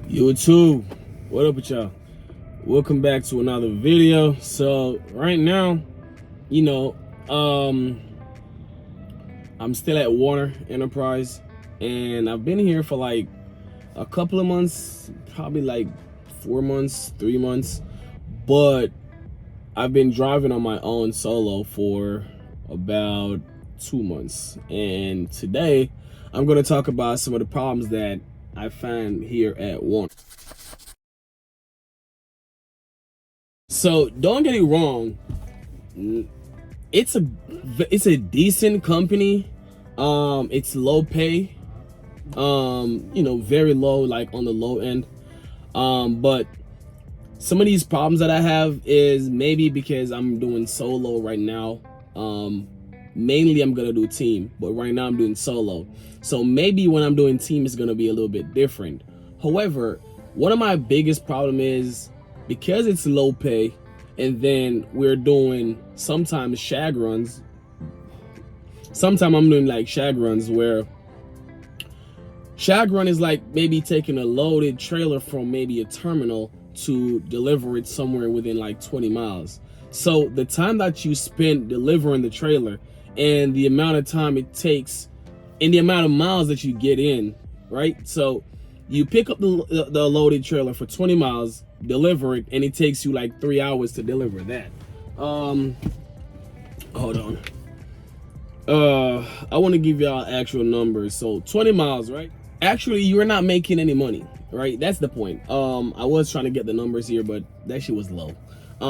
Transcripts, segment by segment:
YouTube, what up with y'all? Welcome back to another video. So right now, you know, I'm still at Werner Enterprise, and I've been here for like a couple of months, probably like 4 months, 3 months, but I've been driving on my own solo for about 2 months. And today I'm going to talk about some of the problems that I find here at Werner. So don't get it wrong, it's a decent company. It's low pay, very low, like on the low end. But some of these problems that I have is maybe because I'm doing solo right now. Mainly I'm gonna do team, but right now I'm doing solo. So maybe when I'm doing team, it's gonna be a little bit different. However, one of my biggest problem is because it's low pay, and then we're doing sometimes shag runs. Sometimes I'm doing like shag runs where shag run is like maybe taking a loaded trailer from maybe a terminal to deliver it somewhere within like 20 miles. So the time that you spend delivering the trailer and the amount of time it takes and the amount of miles that you get in, right? So you pick up the loaded trailer for 20 miles, deliver it, and it takes you like 3 hours to deliver that. Hold on. I want to give y'all actual numbers. So 20 miles, right? Actually, you're not making any money, right? That's the point. I was trying to get the numbers here, but that shit was low.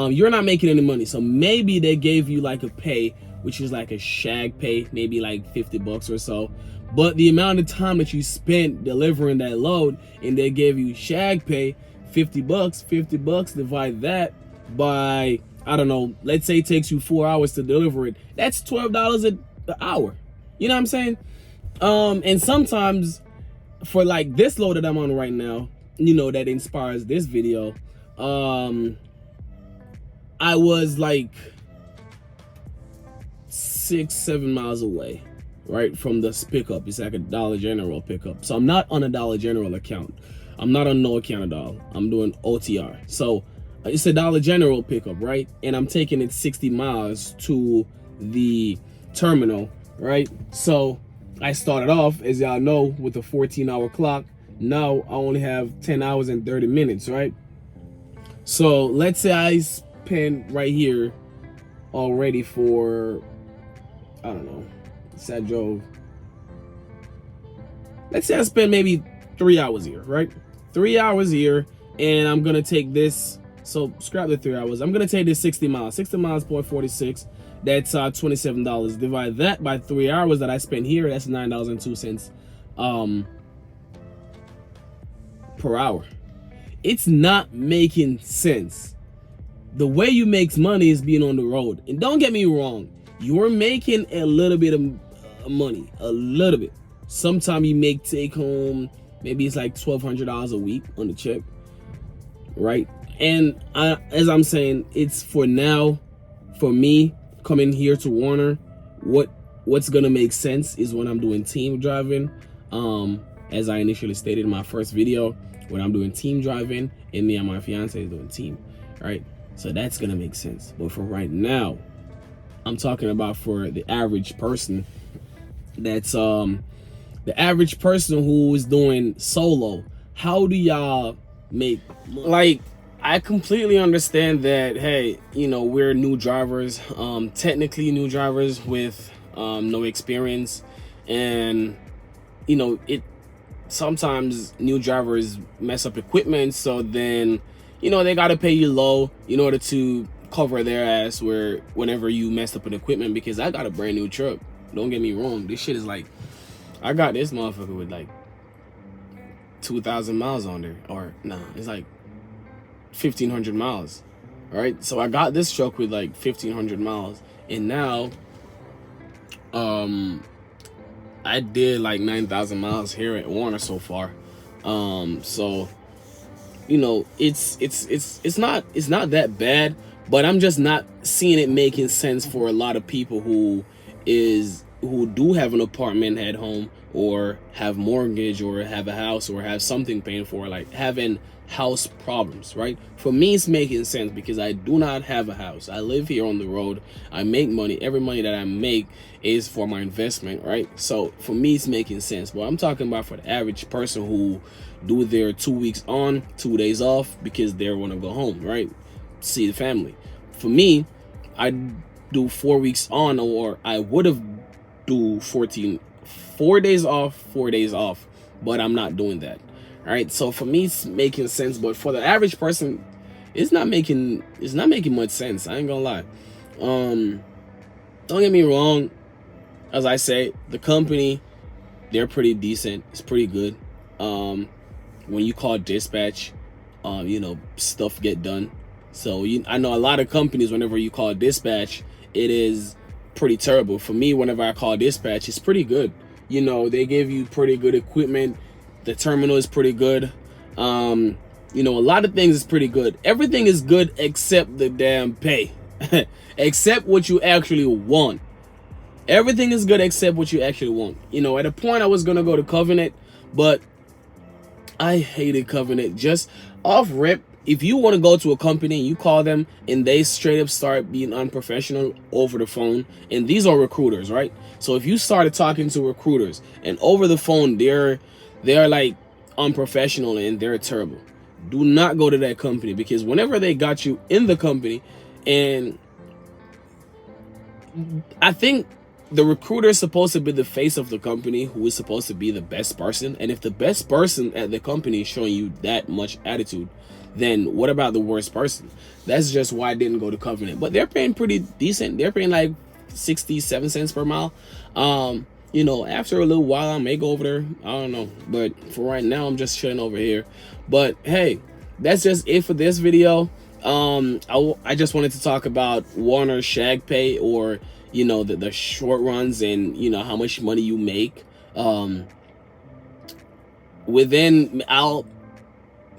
You're not making any money. So maybe they gave you like a pay, which is like a shag pay, maybe like 50 bucks or so. But the amount of time that you spent delivering that load and they gave you shag pay, 50 bucks, divide that by, I don't know, let's say it takes you 4 hours to deliver it. That's $12 an hour. You know what I'm saying? And sometimes for like this load that I'm on right now, that inspires this video, I was like 6-7 miles away, right, from this pickup. It's like a Dollar General pickup. So I'm not on a Dollar General account. I'm not on no account at all. I'm doing OTR. So it's a Dollar General pickup, right? And I'm taking it 60 miles to the terminal, right? So I started off, as y'all know, with a 14-hour clock. Now I only have 10 hours and 30 minutes, right? So let's say I spend right here already for, I don't know, let's say I spend maybe 3 hours here, right? 3 hours here, and I'm gonna take this, so scrap the 3 hours. I'm gonna take this 60 miles. 60 miles, 0.46. That's $27. Divide that by 3 hours that I spent here. That's $9.02 per hour. It's not making sense. The way you make money is being on the road. And don't get me wrong, you're making a little bit of money, a little bit. Sometimes you make take home, maybe it's like $1,200 a week on the check, right? And as I'm saying, it's for now, for me, coming here to Werner, what's gonna make sense is when I'm doing team driving. As I initially stated in my first video, when I'm doing team driving and me and my fiance is doing team, right? So that's gonna make sense. But for right now, I'm talking about for the average person. That's the average person who is doing solo. How do y'all make money? Like, I completely understand that, hey, we're new drivers, technically new drivers with no experience, and it sometimes new drivers mess up equipment, so then they got to pay you low in order to cover their ass whenever you messed up an equipment. Because I got a brand new truck, don't get me wrong, this shit is like, I got this motherfucker with like 2,000 miles on there, or nah, it's like 1,500 miles. All right, so I got this truck with like 1,500 miles, and now I did like 9,000 miles here at Werner so far. So it's not that bad, but I'm just not seeing it making sense for a lot of people who is who do have an apartment at home, or have mortgage, or have a house, or have something paying for, like having house problems, right? For me, it's making sense because I do not have a house. I live here on the road. I make money. Every money that I make is for my investment, right? So for me, it's making sense. But I'm talking about for the average person who do their 2 weeks on, 2 days off because they want to go home, right? See the family. For me, I do 4 weeks on, or I would have do 4 days off, 4 days off, but I'm not doing that. All right, so for me, it's making sense, but for the average person, it's not making much sense. I ain't gonna lie. Don't get me wrong. As I say, the company, they're pretty decent. It's pretty good. When you call dispatch, stuff get done. So I know a lot of companies, whenever you call dispatch, it is pretty terrible. For me, whenever I call dispatch, it's pretty good. They give you pretty good equipment. The terminal is pretty good. A lot of things is pretty good. Everything is good except the damn pay. Except what you actually want. Everything is good except what you actually want. At a point I was gonna go to Covenant, but I hated Covenant. Just off rip, if you want to go to a company and you call them and they straight up start being unprofessional over the phone, and these are recruiters, right? So if you started talking to recruiters and over the phone they're like unprofessional and they're terrible, do not go to that company, because whenever they got you in the company, and I think the recruiter is supposed to be the face of the company, who is supposed to be the best person. And if the best person at the company is showing you that much attitude, then what about the worst person? That's just why I didn't go to Covenant. But they're paying pretty decent. They're paying like 67 cents per mile. After a little while I may go over there. I don't know. But for right now, I'm just chilling over here. But hey, that's just it for this video. I just wanted to talk about Werner shag pay, or the short runs, and how much money you make.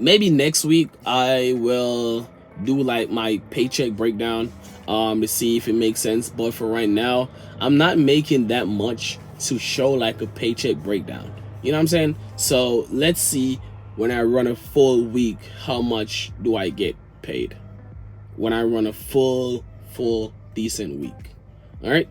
Maybe next week I will do like my paycheck breakdown to see if it makes sense. But for right now, I'm not making that much to show like a paycheck breakdown. You know what I'm saying? So let's see, when I run a full week, how much do I get paid when I run a full decent week. All right,